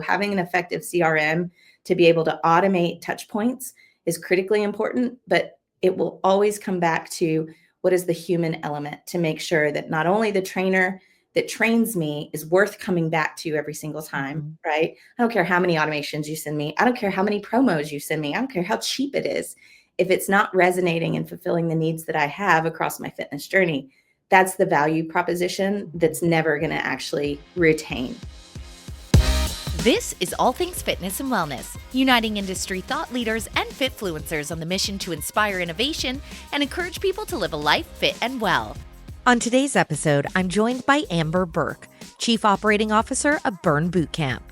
Having an effective CRM to be able to automate touch points is critically important, but it will always come back to what is the human element to make sure that not only the trainer that trains me is worth coming back to every single time, right? I don't care how many automations you send me. I don't care how many promos you send me. I don't care how cheap it is. If it's not resonating and fulfilling the needs that I have across my fitness journey, that's the value proposition that's never going to actually retain. This is All Things Fitness and Wellness, uniting industry thought leaders and fitfluencers on the mission to inspire innovation and encourage people to live a life fit and well. On today's episode, I'm joined by Amber Burke, Chief Operating Officer of Burn Boot Camp.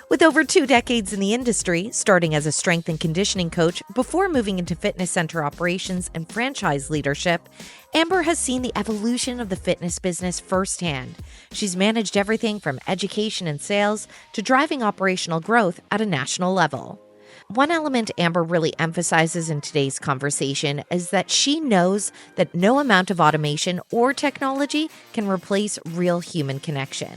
With over 2 decades in the industry, starting as a strength and conditioning coach before moving into fitness center operations and franchise leadership, Amber has seen the evolution of the fitness business firsthand. She's managed everything from education and sales to driving operational growth at a national level. One element Amber really emphasizes in today's conversation is that she knows that no amount of automation or technology can replace real human connection.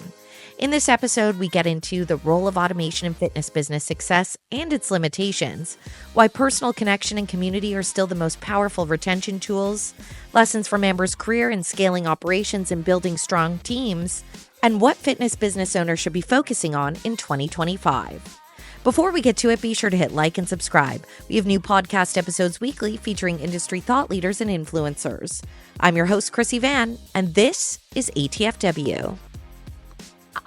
In this episode, we get into the role of automation in fitness business success and its limitations, why personal connection and community are still the most powerful retention tools, lessons from Amber's career in scaling operations and building strong teams, and what fitness business owners should be focusing on in 2025. Before we get to it, be sure to hit like and subscribe. We have new podcast episodes weekly featuring industry thought leaders and influencers. I'm your host, Chrissy Van, and this is ATFW.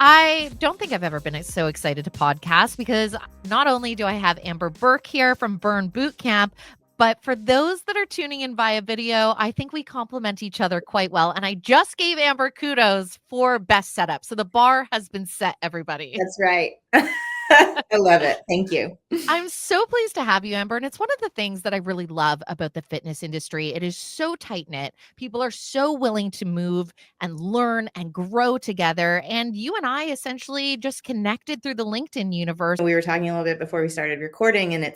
I don't think I've ever been so excited to podcast because not only do I have Amber Burke here from Burn Boot Camp, but for those that are tuning in via video, I think we complement each other quite well. And I just gave Amber kudos for best setup. So the bar has been set, everybody. That's right. I love it. Thank you. I'm so pleased to have you, Amber. And it's one of the things that I really love about the fitness industry. It is so tight-knit. People are so willing to move and learn and grow together. And you and I essentially just connected through the LinkedIn universe. We were talking a little bit before we started recording, and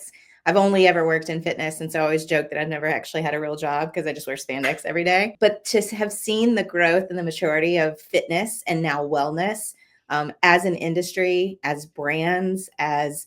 I've only ever worked in fitness. And so I always joke that I've never actually had a real job because I just wear spandex every day. But to have seen the growth and the maturity of fitness and now wellness as an industry, as brands, as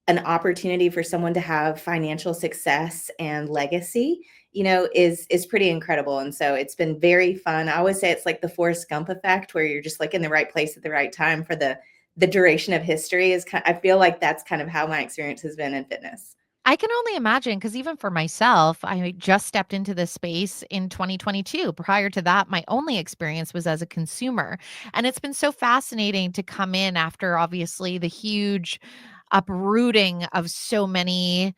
an opportunity for someone to have financial success and legacy, is pretty incredible. And so it's been very fun. I always say it's like the Forrest Gump effect, where you're just like in the right place at the right time for the duration of history. I feel like that's kind of how my experience has been in fitness. I can only imagine, because even for myself, I just stepped into this space in 2022. Prior to that, my only experience was as a consumer. And it's been so fascinating to come in after obviously the huge uprooting of so many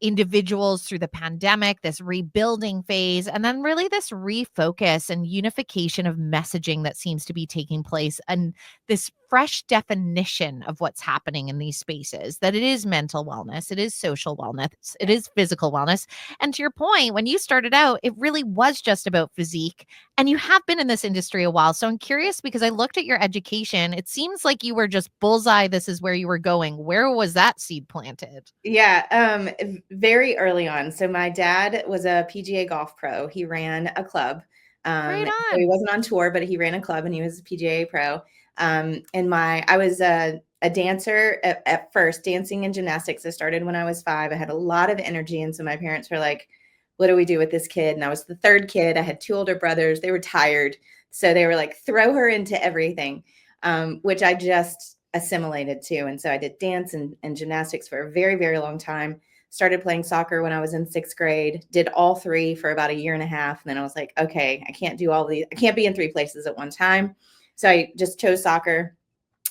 individuals through the pandemic, this rebuilding phase, and then really this refocus and unification of messaging that seems to be taking place, and this fresh definition of what's happening in these spaces, that it is mental wellness, it is social wellness, it is physical wellness. And to your point, when you started out, it really was just about physique, and you have been in this industry a while. So I'm curious, because I looked at your education, it seems like you were just bullseye, this is where you were going. Where was that seed planted? Yeah, very early on. So my dad was a PGA golf pro. He ran a club. Right So on. he wasn't on tour, but he ran a club and he was a PGA pro. I was a dancer at first, dancing and gymnastics. I started when I was 5. I had a lot of energy. And so my parents were like, what do we do with this kid? And I was the third kid. I had 2 older brothers. They were tired. So they were like, throw her into everything, which I just assimilated to. And so I did dance and gymnastics for a very, very long time. Started playing soccer when I was in 6th grade, did all 3 for about a year and a half. And then I was like, okay, I can't do all these. I can't be in 3 places at one time. So I just chose soccer,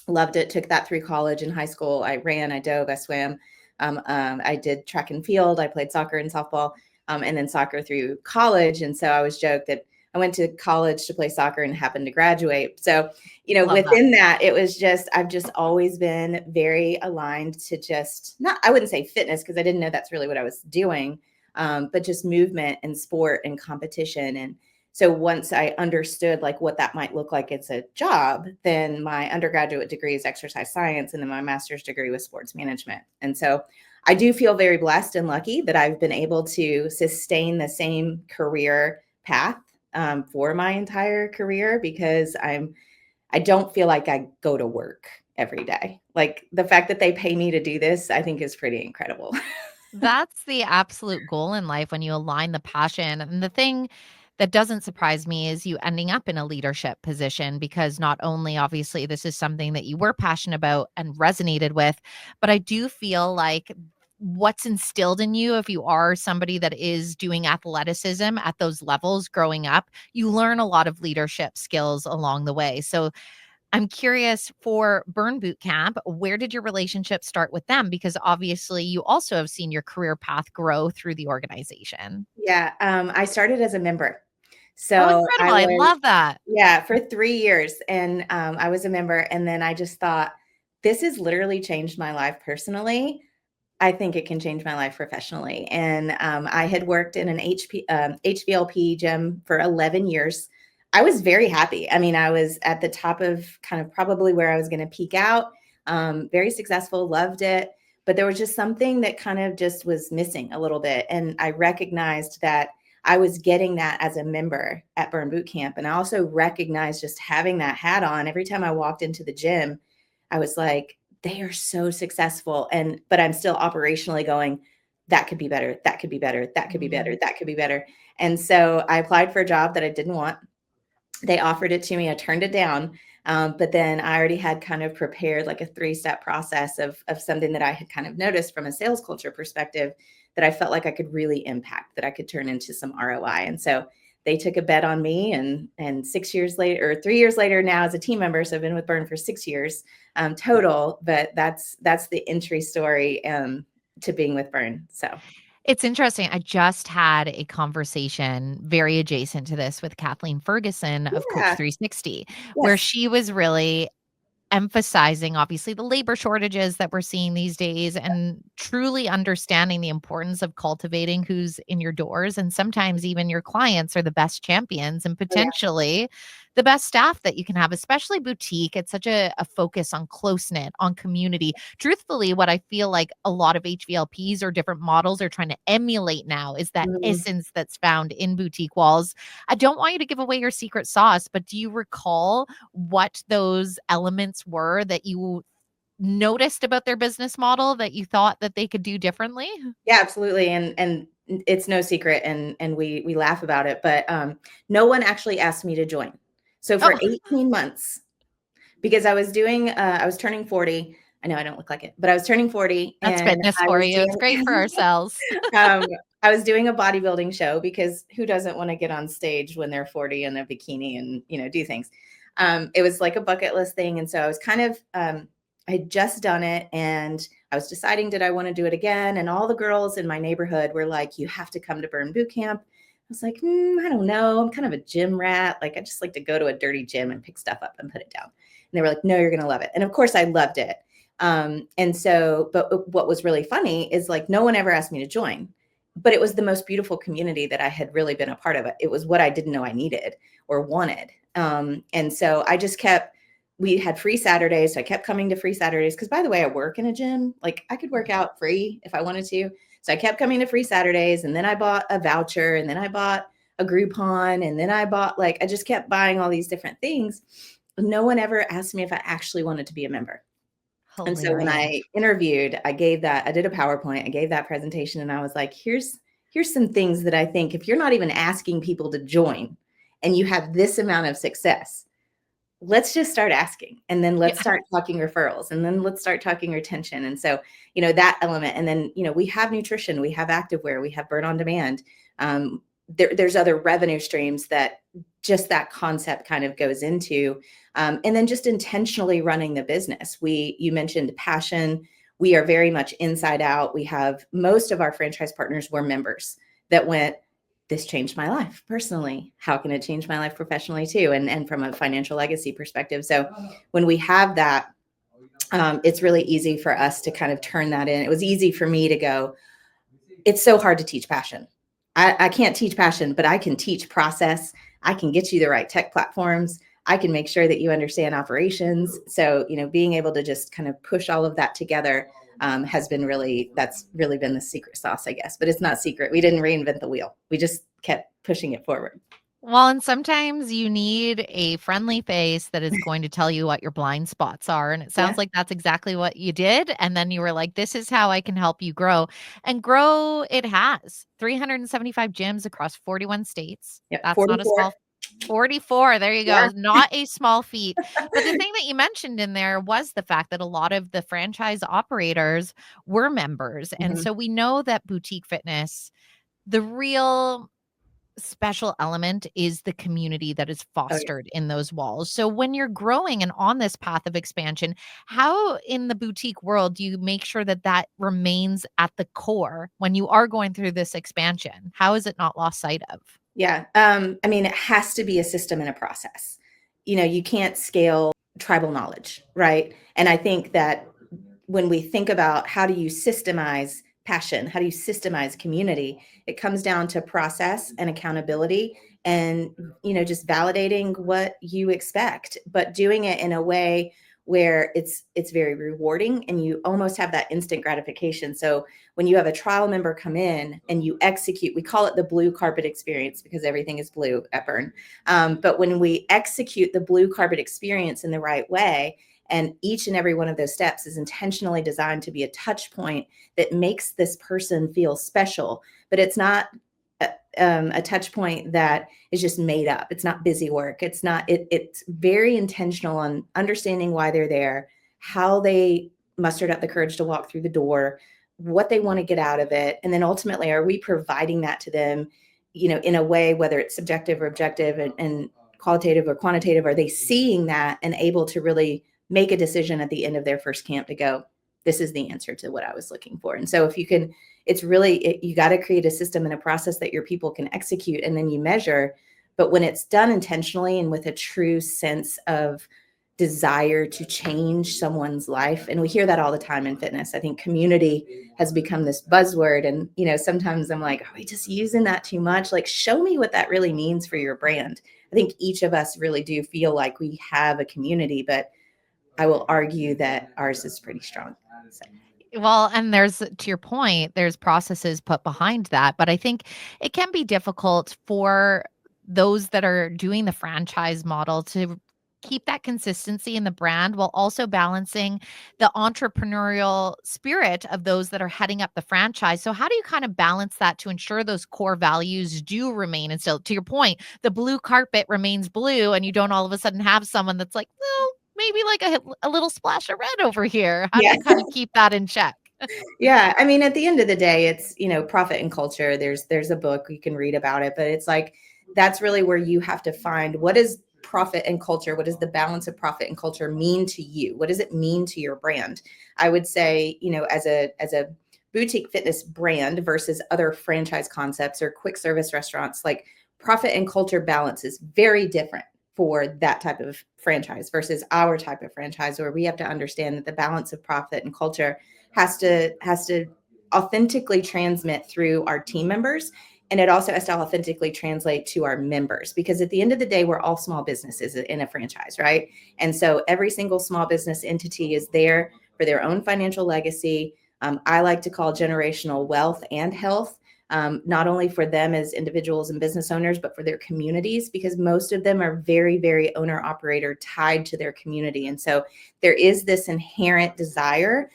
loved it, took that through college and high school. I ran, I dove, I swam. I did track and field. I played soccer and softball, and then soccer through college. And so I always joke that I went to college to play soccer and happened to graduate. So, within that, it was I've just always been very aligned to I wouldn't say fitness, because I didn't know that's really what I was doing, but just movement and sport and competition. And so once I understood like what that might look like as a job, then my undergraduate degree is exercise science, and then my master's degree was sports management. And so I do feel very blessed and lucky that I've been able to sustain the same career path for my entire career, because I don't feel like I go to work every day. Like the fact that they pay me to do this, I think is pretty incredible. That's the absolute goal in life when you align the passion. And the thing that doesn't surprise me is you ending up in a leadership position because not only obviously this is something that you were passionate about and resonated with, but I do feel like what's instilled in you, if you are somebody that is doing athleticism at those levels growing up, you learn a lot of leadership skills along the way. So I'm curious for Burn Boot Camp, where did your relationship start with them? Because obviously you also have seen your career path grow through the organization. Yeah, I started as a member. Oh, So I incredible. I was, love that. yeah, for 3 years. And I was a member. And then I just thought, this has literally changed my life personally. I think it can change my life professionally. And I had worked in an HVLP gym for 11 years. I was very happy. I mean, I was at the top of kind of probably where I was going to peak out. Very successful, loved it. But there was just something that kind of just was missing a little bit. And I recognized that I was getting that as a member at Burn Boot Camp. And I also recognized just having that hat on every time I walked into the gym, I was like, they are so successful. But I'm still operationally going, that could be better. That could be better. That could be better. Mhm. That could be better. And so I applied for a job that I didn't want. They offered it to me. I turned it down. But then I already had kind of prepared like a 3-step process of something that I had kind of noticed from a sales culture perspective that I felt like I could really impact, that I could turn into some ROI. And so they took a bet on me, and 6 years later, or 3 years later now as a team member. So I've been with Burn for 6 years total, but that's the entry story to being with Burn. So It's interesting. I just had a conversation very adjacent to this with Kathleen Ferguson of Coach yeah, 360, where yes, she was really emphasizing obviously the labor shortages that we're seeing these days and truly understanding the importance of cultivating who's in your doors. And sometimes even your clients are the best champions and oh, yeah, potentially the best staff that you can have, especially boutique. It's such a focus on close knit, on community. Truthfully, what I feel like a lot of HVLPs or different models are trying to emulate now is that mhm. essence that's found in boutique walls. I don't want you to give away your secret sauce, but do you recall what those elements were that you noticed about their business model that you thought that they could do differently? Yeah, absolutely. And it's no secret, and we laugh about it, but no one actually asked me to join. So for Oh, 18 months, because I was turning 40. I know I don't look like it, but I was turning 40 that's and fitness I for was you. It's doing great for ourselves. um, I was doing a bodybuilding show because who doesn't want to get on stage when they're 40 in a bikini and, do things. It was like a bucket list thing. And so I was kind of, I had just done it and I was deciding, did I want to do it again? And all the girls in my neighborhood were like, you have to come to Burn Boot Camp. I was like, I don't know. I'm kind of a gym rat. Like, I just like to go to a dirty gym and pick stuff up and put it down. And they were like, no, you're going to love it. And of course, I loved it. And so, but what was really funny is like, no one ever asked me to join, but it was the most beautiful community that I had really been a part of. It was what I didn't know I needed or wanted. And so I just kept, we had free Saturdays. So I kept coming to free Saturdays. Cause by the way, I work in a gym. Like I could work out free if I wanted to. So I kept coming to free Saturdays, and then I bought a voucher, and then I bought a Groupon, and then I bought, like, I just kept buying all these different things. No one ever asked me if I actually wanted to be a member. And so when Hilarious. I interviewed, I did a PowerPoint, I gave that presentation, and I was like, here's some things that I think if you're not even asking people to join and you have this amount of success, let's just start asking, and then let's Yeah. start talking referrals, and then let's start talking retention. And so, that element. And then, we have nutrition, we have activewear, we have Burn on Demand. There's other revenue streams that just that concept kind of goes into. And then just intentionally running the business. You mentioned passion. We are very much inside out. We have most of our franchise partners were members that went, this changed my life personally. How can it change my life professionally too? And from a financial legacy perspective. So when we have that, it's really easy for us to kind of turn that in. It was easy for me to go, it's so hard to teach passion. I can't teach passion, but I can teach process. I can get you the right tech platforms. I can make sure that you understand operations. So, being able to just kind of push all of that together that's really been the secret sauce, I guess. But it's not secret. We didn't reinvent the wheel. We just kept pushing it forward. Well, and sometimes you need a friendly face that is going to tell you what your blind spots are. And it sounds Yeah. like that's exactly what you did. And then you were like, this is how I can help you grow. And grow it has 375 gyms across 41 states. Yep. That's not a 44. small 44. There you go. Yeah. Not a small feat. But the thing that you mentioned in there was the fact that a lot of the franchise operators were members. And Mhm. so we know that boutique fitness, the real special element is the community that is Oh, yeah. fostered in those walls. So when you're growing and on this path of expansion, how in the boutique world do you make sure that that remains at the core when you are going through this expansion? How is it not lost sight of? Yeah. I mean, it has to be a system and a process. You can't scale tribal knowledge, right? And I think that when we think about how do you systemize passion, how do you systemize community, it comes down to process and accountability and just validating what you expect, but doing it in a way where it's very rewarding and you almost have that instant gratification. So when you have a trial member come in and you execute, we call it the blue carpet experience because everything is blue at Burn. But when we execute the blue carpet experience in the right way, and each and every one of those steps is intentionally designed to be a touch point that makes this person feel special, but it's not a touch point that is just made up. It's not busy work. It's not. It's very intentional on understanding why they're there, how they mustered up the courage to walk through the door, what they want to get out of it, and then ultimately, are we providing that to them, in a way, whether it's subjective or objective, and qualitative or quantitative, are they seeing that and able to really make a decision at the end of their first camp to go, this is the answer to what I was looking for. And so if you can, it's really, you got to create a system and a process that your people can execute and then you measure. But when it's done intentionally and with a true sense of desire to change someone's life, and we hear that all the time in fitness. I think community has become this buzzword, and sometimes I'm like, are we just using that too much? Like, show me what that really means for your brand. I think each of us really do feel like we have a community, but I will argue that ours is pretty strong. So, Well, and there's to your point, there's processes put behind that, but I think it can be difficult for those that are doing the franchise model to keep that consistency in the brand while also balancing the entrepreneurial spirit of those that are heading up the franchise. So how do you kind of balance that to ensure those core values do remain? And still, to your point, the blue carpet remains blue and you don't all of a sudden have someone that's like, well, maybe like a little splash of red over here. How do yeah. you kind of keep that in check? Yeah. I mean, at the end of the day, it's, profit and culture. There's a book you can read about it, but it's like, that's really where you have to find what is profit and culture. What does the balance of profit and culture mean to you? What does it mean to your brand? I would say, as a boutique fitness brand versus other franchise concepts or quick service restaurants, like profit and culture balance is very different for that type of franchise versus our type of franchise, where we have to understand that the balance of profit and culture has to authentically transmit through our team members, and it also has to authentically translate to our members, because at the end of the day, we're all small businesses in a franchise, right? And so every single small business entity is there for their own financial legacy. I like to call generational wealth and health, not only for them as individuals and business owners, but for their communities, because most of them are very, very owner operator tied to their community. And so there is this inherent desire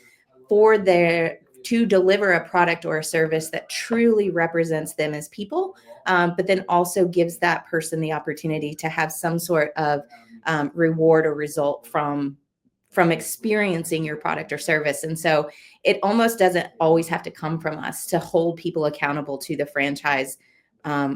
for their to deliver a product or a service that truly represents them as people, but then also gives that person the opportunity to have some sort of reward or result from experiencing your product or service. And so it almost doesn't always have to come from us to hold people accountable to the franchise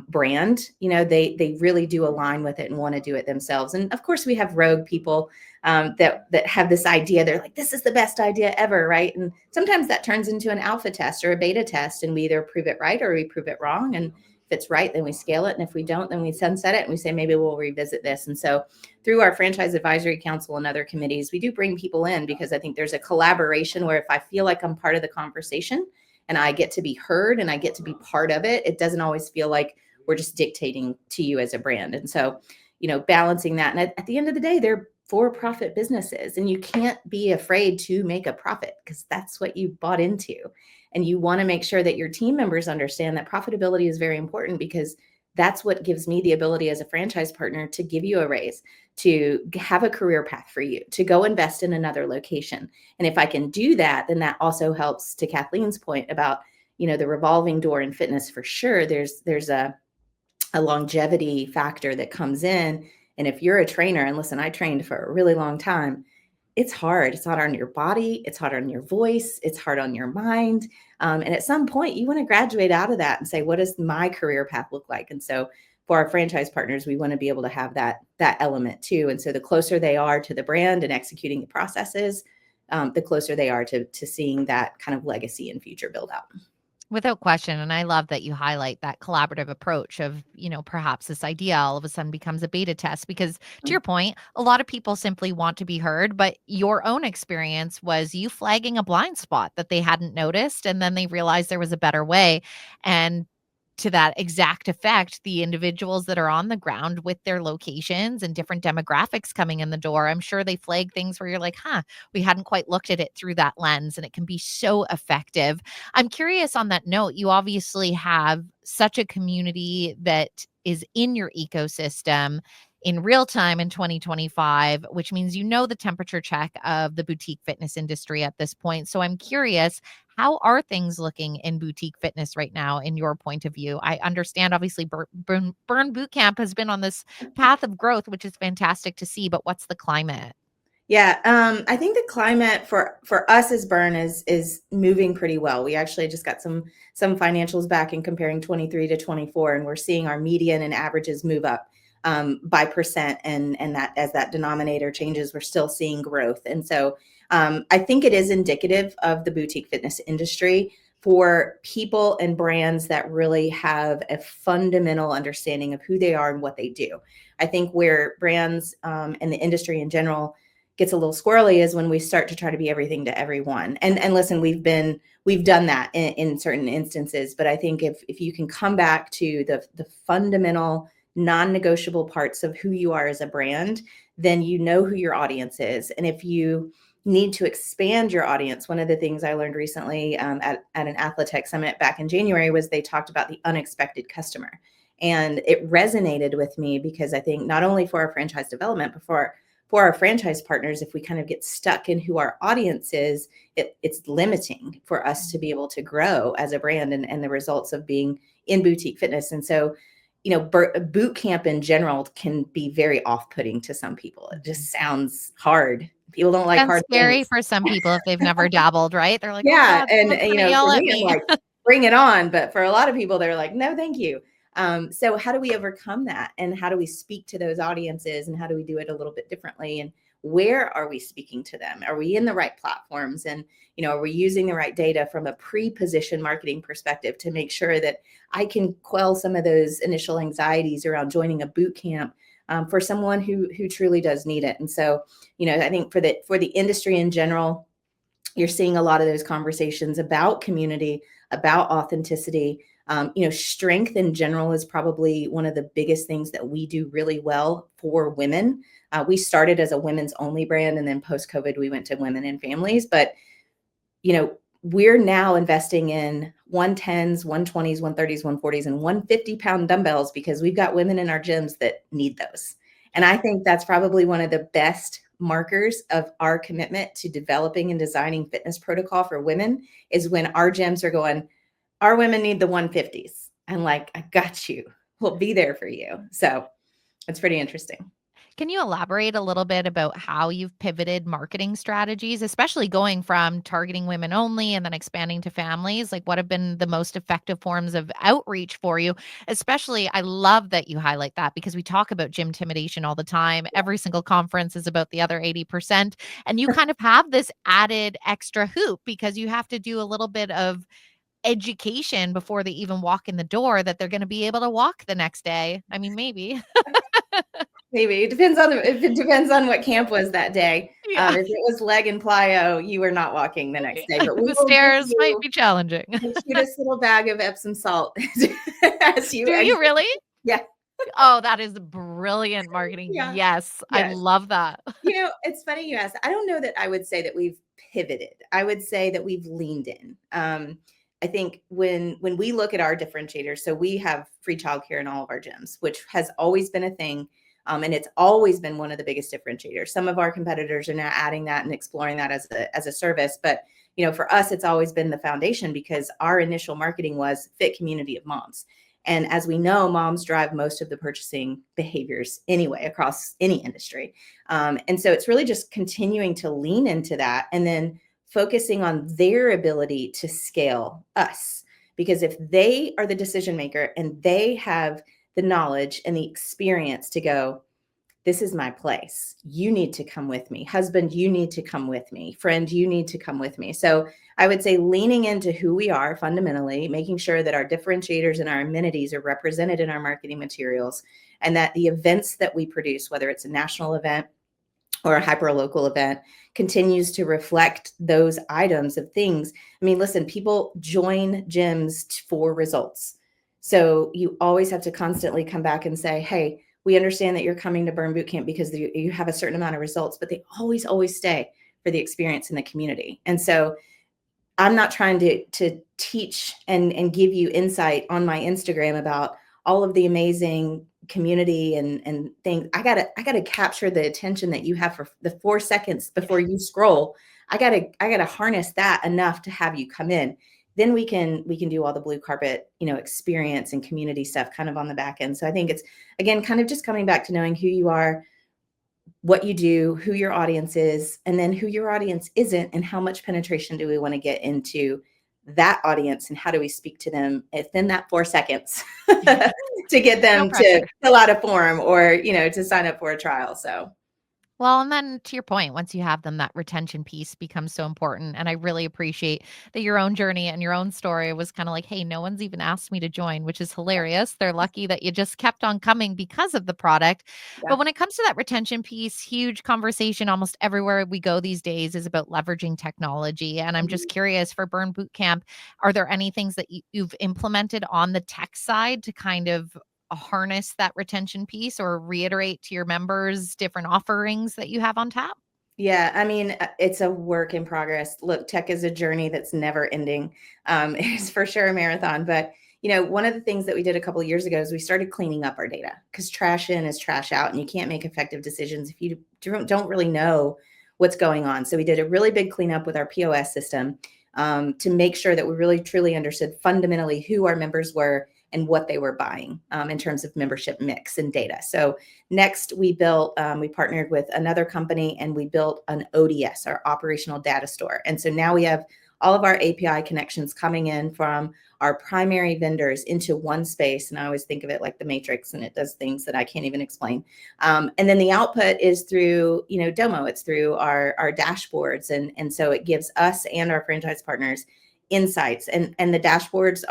brand. They really do align with it and want to do it themselves. And of course, we have rogue people that have this idea. They're like, this is the best idea ever, right? And sometimes that turns into an alpha test or a beta test, and we either prove it right or we prove it wrong. And if it's right, then we scale it. And if we don't, then we sunset it and we say, maybe we'll revisit this. And so through our franchise advisory council and other committees, we do bring people in because I think there's a collaboration where if I feel like I'm part of the conversation and I get to be heard and I get to be part of it, it doesn't always feel like we're just dictating to you as a brand. And so, balancing that. And at the end of the day, they're for-profit businesses, and you can't be afraid to make a profit because that's what you bought into. And you want to make sure that your team members understand that profitability is very important, because that's what gives me the ability as a franchise partner to give you a raise, to have a career path for you, to go invest in another location. And if I can do that, then that also helps, to Kathleen's point about, the revolving door in fitness. For sure, there's a longevity factor that comes in. And if you're a trainer, and listen, I trained for a really long time, it's hard. It's hard on your body. It's hard on your voice. It's hard on your mind. And at some point, you want to graduate out of that and say, what does my career path look like? And so for our franchise partners, we want to be able to have that element too. And so the closer they are to the brand and executing the processes, the closer they are to seeing that kind of legacy and future build out. Without question. And I love that you highlight that collaborative approach of, perhaps this idea all of a sudden becomes a beta test because to your point, a lot of people simply want to be heard, but your own experience was you flagging a blind spot that they hadn't noticed. And then they realized there was a better way. And to that exact effect, the individuals that are on the ground with their locations and different demographics coming in the door, I'm sure they flag things where you're like, we hadn't quite looked at it through that lens. And it can be so effective. I'm curious on that note, you obviously have such a community that is in your ecosystem in real time in 2025, which means the temperature check of the boutique fitness industry at this point. So I'm curious, how are things looking in boutique fitness right now in your point of view? I understand obviously Burn Boot Camp has been on this path of growth, which is fantastic to see, but what's the climate? Yeah, I think the climate for us as Burn is moving pretty well. We actually just got some financials back in comparing 23 to 24, and we're seeing our median and averages move up by percent, and that as that denominator changes, we're still seeing growth. And so I think it is indicative of the boutique fitness industry for people and brands that really have a fundamental understanding of who they are and what they do. I think where brands and the industry in general gets a little squirrely is when we start to try to be everything to everyone. And listen, we've done that in certain instances, but I think if you can come back to the fundamental non-negotiable parts of who you are as a brand, then you know who your audience is. And if you need to expand your audience, one of the things I learned recently at an Athletech summit back in January was they talked about the unexpected customer. And it resonated with me because I think not only for our franchise development, but for our franchise partners, if we kind of get stuck in who our audience is, it's limiting for us to be able to grow as a brand and the results of being in boutique fitness. And so, boot camp in general can be very off-putting to some people. It just sounds hard. People don't like Sounds hard scary things. for some people if they've never dabbled, right? They're like, oh Yeah, God, and someone's gonna for yell at me, I'm me. like, bring it on. But for a lot of people, they're like, no, thank you. So how do we overcome that? And how do we speak to those audiences? And how do we do it a little bit differently? And where are we speaking to them? Are we in the right platforms? And, are we using the right data from a pre-position marketing perspective to make sure that I can quell some of those initial anxieties around joining a boot camp for someone who truly does need it? And so, I think for the industry in general, you're seeing a lot of those conversations about community, about authenticity. Strength in general is probably one of the biggest things that we do really well for women. We started as a women's only brand, and then post-COVID, we went to women and families. But, we're now investing in 110s, 120s, 130s, 140s, and 150-pound dumbbells because we've got women in our gyms that need those. And I think that's probably one of the best markers of our commitment to developing and designing fitness protocol for women is when our gyms are going, our women need the 150s. I'm like, I got you. We'll be there for you. So it's pretty interesting. Can you elaborate a little bit about how you've pivoted marketing strategies, especially going from targeting women only and then expanding to families? Like, what have been the most effective forms of outreach for you? Especially, I love that you highlight that because we talk about gym intimidation all the time. Every single conference is about the other 80%. And you kind of have this added extra hoop because you have to do a little bit of education before they even walk in the door that they're going to be able to walk the next day. I mean, maybe. Maybe it depends on if it depends on what camp was that day. Yeah. If it was leg and plyo, you were not walking the next day. But we The will give stairs might you be challenging. a cutest little bag of Epsom salt as you Do you exit. really? Yeah, Oh, that is brilliant marketing. yeah, Yes, I yes. love that. It's funny you asked. I don't know that I would say that we've pivoted. I would say that we've leaned in. I think when we look at our differentiators, so we have free childcare in all of our gyms, which has always been a thing. And it's always been one of the biggest differentiators. Some of our competitors are now adding that and exploring that as a service. But, for us, it's always been the foundation because our initial marketing was fit community of moms. And as we know, moms drive most of the purchasing behaviors anyway across any industry. And so it's really just continuing to lean into that and then focusing on their ability to scale us. Because if they are the decision maker and they have the knowledge and the experience to go, this is my place. You need to come with me. Husband, you need to come with me. Friend, you need to come with me. So I would say leaning into who we are fundamentally, making sure that our differentiators and our amenities are represented in our marketing materials, and that the events that we produce, whether it's a national event or a hyper-local event, continues to reflect those items of things. I mean, listen, people join gyms for results. So you always have to constantly come back and say, hey, we understand that you're coming to Burn Bootcamp because you have a certain amount of results, but they always stay for the experience in the community. And so I'm not trying to teach and give you insight on my Instagram about all of the amazing community and things. I gotta capture the attention that you have for the 4 seconds before you scroll. I gotta harness that enough to have you come in. Then we can do all the blue carpet, experience and community stuff kind of on the back end. So I think it's, again, kind of just coming back to knowing who you are, what you do, who your audience is, and then who your audience isn't, and how much penetration do we want to get into that audience, and how do we speak to them within that 4 seconds to get No them to pressure. fill out a form or, to sign up for a trial. So Well, and then to your point, once you have them, that retention piece becomes so important. And I really appreciate that your own journey and your own story was kind of like, hey, no one's even asked me to join, which is hilarious. They're lucky that you just kept on coming because of the product. yeah. But when it comes to that retention piece, huge conversation almost everywhere we go these days is about leveraging technology. And I'm just curious, for Burn Bootcamp, are there any things that you've implemented on the tech side to kind of harness that retention piece or reiterate to your members different offerings that you have on tap? Yeah, I mean, it's a work in progress. Look, tech is a journey that's never ending. It's for sure a marathon. But one of the things that we did a couple of years ago is we started cleaning up our data, because trash in is trash out, and you can't make effective decisions if you don't really know what's going on. So we did a really big cleanup with our POS system, to make sure that we really truly understood fundamentally who our members were and what they were buying, in terms of membership mix and data. So next, we partnered with another company, and we built an ODS, our operational data store. And so now we have all of our API connections coming in from our primary vendors into one space. And I always think of it like the Matrix, and it does things that I can't even explain. And then the output is through, Domo. It's through our dashboards. And so it gives us and our franchise partners insights. And the dashboards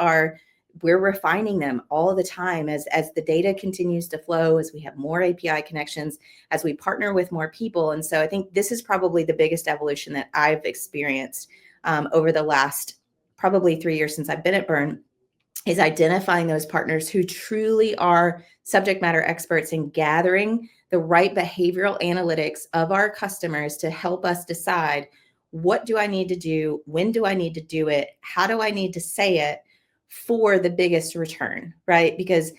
we're refining them all the time as the data continues to flow, as we have more API connections, as we partner with more people. And so I think this is probably the biggest evolution that I've experienced, over the last probably 3 years since I've been at Burn, is identifying those partners who truly are subject matter experts in gathering the right behavioral analytics of our customers to help us decide, what do I need to do? When do I need to do it? How do I need to say it for the biggest return, right? Because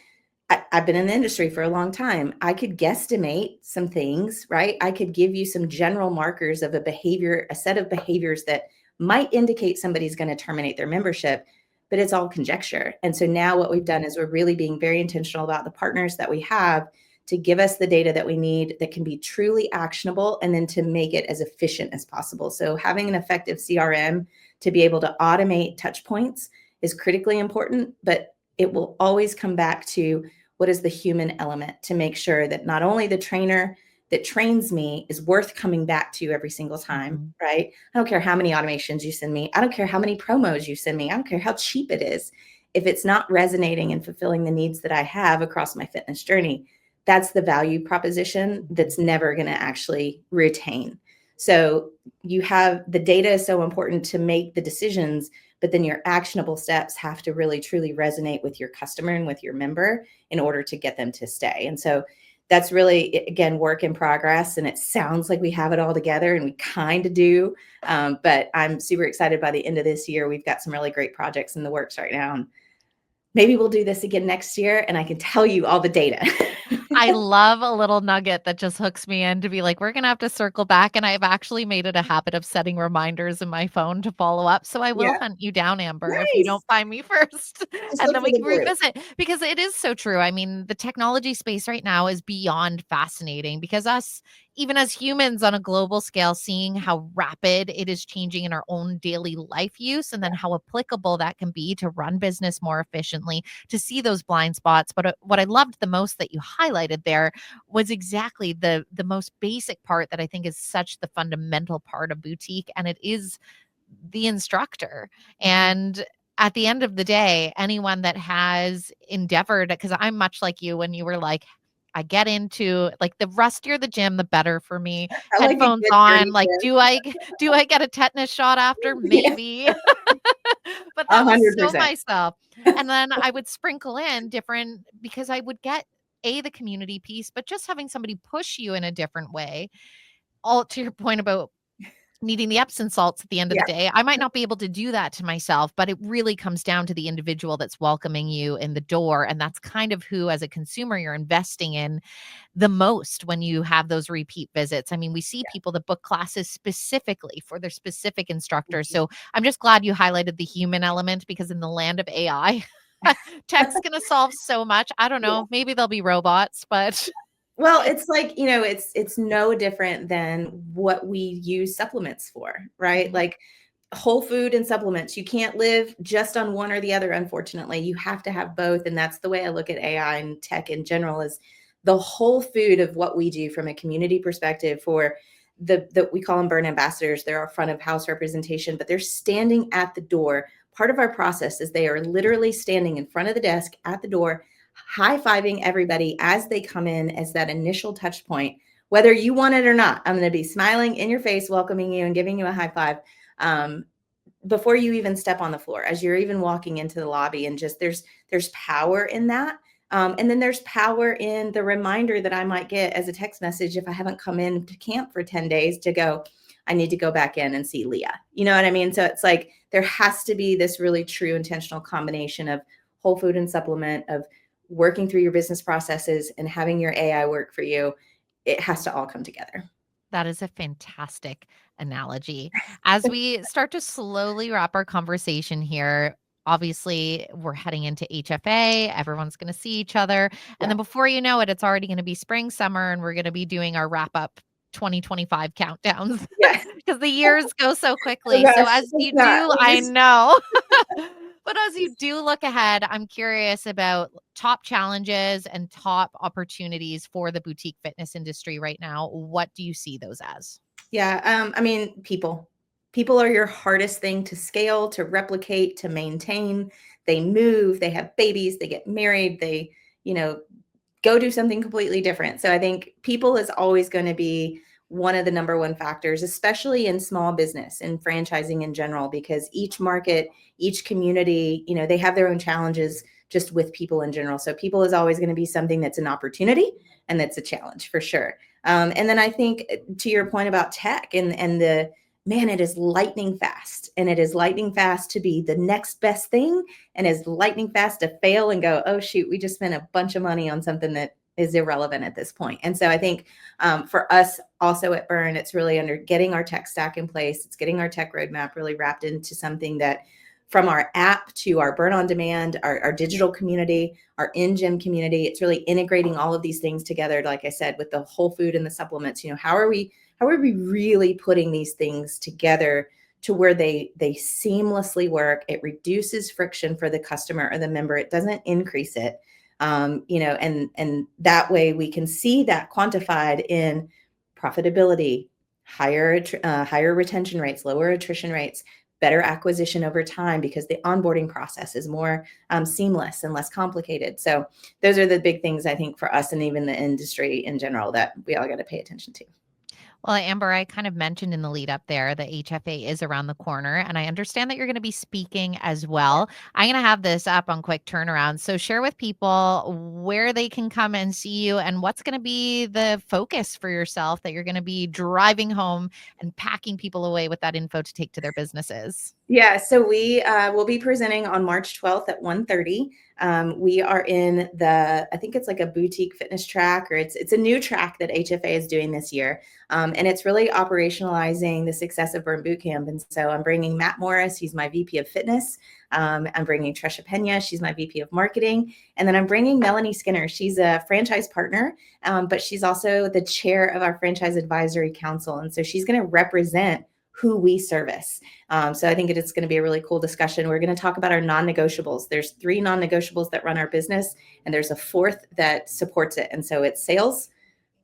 I've been in the industry for a long time. I could guesstimate some things, right? I could give you some general markers of a behavior, a set of behaviors that might indicate somebody's going to terminate their membership, but it's all conjecture. And so now what we've done is we're really being very intentional about the partners that we have to give us the data that we need that can be truly actionable, and then to make it as efficient as possible. So having an effective CRM to be able to automate touch points is critically important, but it will always come back to what is the human element, to make sure that not only the trainer that trains me is worth coming back to every single time, right? I don't care how many automations you send me. I don't care how many promos you send me. I don't care how cheap it is. If it's not resonating and fulfilling the needs that I have across my fitness journey, that's the value proposition that's never going to actually retain. So you have the data is so important to make the decisions, but then your actionable steps have to really truly resonate with your customer and with your member in order to get them to stay. And so that's really, again, work in progress. And it sounds like we have it all together, and we kind of do. But I'm super excited. By the end of this year, we've got some really great projects in the works right now. And maybe we'll do this again next year, and I can tell you all the data. I love a little nugget that just hooks me in to be like, we're going to have to circle back. And I've actually made it a habit of setting reminders in my phone to follow up. So I will Yeah. hunt you down, Amber, if you don't Nice. find me first. Just And look then for we the can group. revisit, because it is so true. I mean, the technology space right now is beyond fascinating, because us, even as humans on a global scale, seeing how rapid it is changing in our own daily life use, and then how applicable that can be to run business more efficiently, to see those blind spots. But what I loved the most that you highlighted there was exactly the most basic part that I think is such the fundamental part of boutique, and it is the instructor. Mhm. And at the end of the day, anyone that has endeavored, because I'm much like you when you were like, I get into, like, the rustier the gym, the better for me. I like a Headphones good on, dirty like, gym. do I get a tetanus shot after? Yeah, Maybe. But that was so 100%. myself. And then I would sprinkle in different, because I would get the community piece, but just having somebody push you in a different way. All to your point about needing the Epsom salts at the end of the Yeah. day. I might not be able to do that to myself, but it really comes down to the individual that's welcoming you in the door. And that's kind of who, as a consumer, you're investing in the most when you have those repeat visits. I mean, we see people that book classes specifically for their specific instructors. So I'm just glad you highlighted the human element, because in the land of AI, tech's going to solve so much. I don't Yeah. know. Maybe they'll be robots, but Well, it's like, it's no different than what we use supplements for, right? Mhm. Like whole food and supplements. You can't live just on one or the other, unfortunately. You have to have both. And that's the way I look at AI and tech in general, is the whole food of what we do from a community perspective. For the we call them burn ambassadors. They're our front of house representation, but they're standing at the door. Part of our process is they are literally standing in front of the desk at the door, high-fiving everybody as they come in, as that initial touch point. Whether you want it or not, I'm going to be smiling in your face, welcoming you and giving you a high five, um, before you even step on the floor, as you're even walking into the lobby. And just there's power in that. And then there's power in the reminder that I might get as a text message if I haven't come in to camp for 10 days, to go, I need to go back in and see Leah. You know what I mean? So it's like there has to be this really true intentional combination of whole food and supplement, of working through your business processes and having your AI work for you. It has to all come together. That is a fantastic analogy. As we start to slowly wrap our conversation here, obviously we're heading into HFA. Everyone's going to see each other. And Yeah. then before you know it, it's already going to be spring, summer, and we're going to be doing our wrap up 2025 countdowns, Yeah. because the years go so Oh quickly. So gosh, as it's you not. do, I know. But as you do look ahead, I'm curious about top challenges and top opportunities for the boutique fitness industry right now. What do you see those as? Yeah, I mean, people are your hardest thing to scale, to replicate, to maintain. They move, they have babies, they get married, they, you know, go do something completely different. So I think people is always going to be one of the number one factors, especially in small business and franchising in general, because each market, each community, they have their own challenges just with people in general. So people is always going to be something that's an opportunity and that's a challenge for sure. And then I think, to your point about tech and the man, it is lightning fast, and it is lightning fast to be the next best thing, and is lightning fast to fail and go, oh shoot, we just spent a bunch of money on something that is irrelevant at this point. And so I think, for us also at Burn, it's really under getting our tech stack in place. It's getting our tech roadmap really wrapped into something that, from our app to our Burn on Demand, our digital community, our in-gym community, it's really integrating all of these things together. Like I said, with the whole food and the supplements, how are we really putting these things together to where they seamlessly work? It reduces friction for the customer or the member. It doesn't increase it. And that way we can see that quantified in profitability, higher retention rates, lower attrition rates, better acquisition over time, because the onboarding process is more seamless and less complicated. So those are the big things, I think, for us and even the industry in general, that we all got to pay attention to. Well, Amber, I kind of mentioned in the lead up there that HFA is around the corner, and I understand that you're going to be speaking as well. I'm going to have this up on quick turnaround. So, share with people where they can come and see you and what's going to be the focus for yourself that you're going to be driving home and packing people away with that info to take to their businesses. Yeah, so we will be presenting on March 12th at 1:30. We are in I think it's like a boutique fitness track, or it's a new track that HFA is doing this year. And it's really operationalizing the success of Burn Bootcamp. And so I'm bringing Matt Morris, he's my VP of fitness. I'm bringing Tresha Pena, she's my VP of marketing. And then I'm bringing Melanie Skinner. She's a franchise partner, but she's also the chair of our franchise advisory council. And so she's going to represent who we service. So I think it's going to be a really cool discussion. We're going to talk about our non-negotiables. There's 3 non-negotiables that run our business, and there's a 4th that supports it. And so it's sales,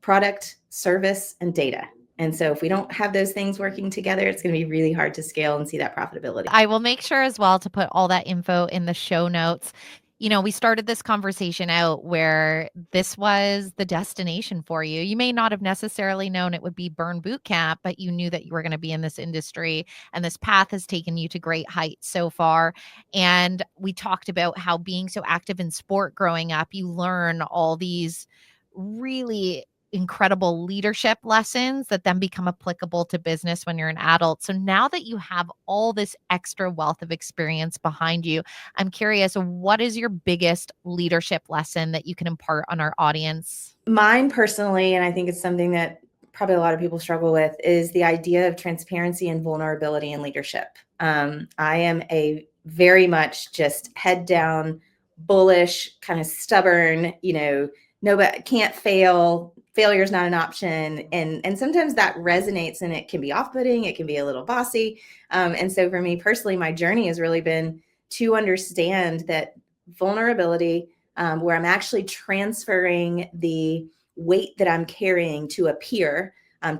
product, service, and data. And so if we don't have those things working together, it's going to be really hard to scale and see that profitability. I will make sure as well to put all that info in the show notes. You know, we started this conversation out where this was the destination for you. You may not have necessarily known it would be Burn Boot Camp, but you knew that you were going to be in this industry, and this path has taken you to great heights so far. And we talked about how being so active in sport growing up, you learn all these really incredible leadership lessons that then become applicable to business when you're an adult. So now that you have all this extra wealth of experience behind you, I'm curious, what is your biggest leadership lesson that you can impart on our audience? Mine personally, and I think it's something that probably a lot of people struggle with, is the idea of transparency and vulnerability in leadership. I am a very much just head down, bullish, kind of stubborn, nobody can't fail. Failure is not an option. And sometimes that resonates, and it can be off-putting. It can be a little bossy. And so for me personally, my journey has really been to understand that vulnerability, where I'm actually transferring the weight that I'm carrying to a peer,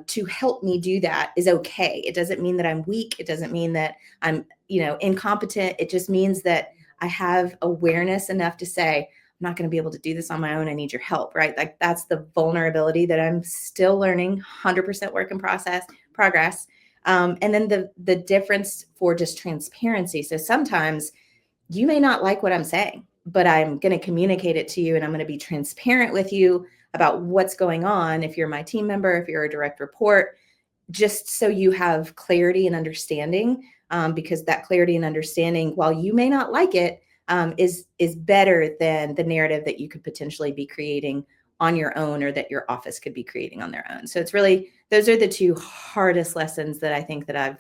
to help me do that, is okay. It doesn't mean that I'm weak. It doesn't mean that I'm, incompetent. It just means that I have awareness enough to say, I'm not going to be able to do this on my own. I need your help, right? Like that's the vulnerability that I'm still learning, 100% work in progress. And then the difference for just transparency. So sometimes you may not like what I'm saying, but I'm going to communicate it to you, and I'm going to be transparent with you about what's going on. If you're my team member, if you're a direct report, just so you have clarity and understanding, because that clarity and understanding, while you may not like it, is better than the narrative that you could potentially be creating on your own, or that your office could be creating on their own. So it's really, those are the 2 hardest lessons that I think that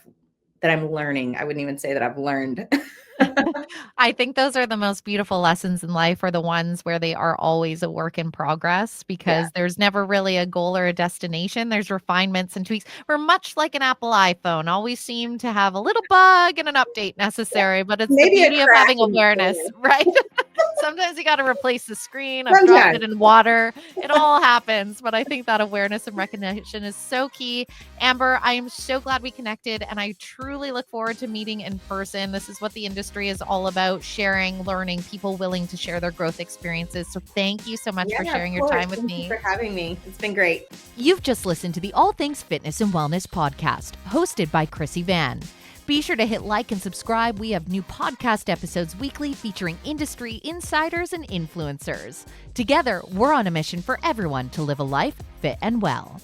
I'm learning. I wouldn't even say that I've learned. I think those are the most beautiful lessons in life, are the ones where they are always a work in progress, because there's never really a goal or a destination. There's refinements and tweaks. We're much like an Apple iPhone, always seem to have a little bug and an update necessary, but it's Maybe the beauty of having awareness, right? Sometimes you got to replace the screen. I've dropped it in water. It all happens. But I think that awareness and recognition is so key. Amber, I am so glad we connected, and I truly look forward to meeting in person. This is what the industry is all about: sharing, learning, people willing to share their growth experiences. So thank you so much for sharing your time with me. Thank you for having me. It's been great. You've just listened to the All Things Fitness and Wellness podcast, hosted by Chrissy Van. Be sure to hit like and subscribe. We have new podcast episodes weekly featuring industry insiders and influencers. Together, we're on a mission for everyone to live a life fit and well.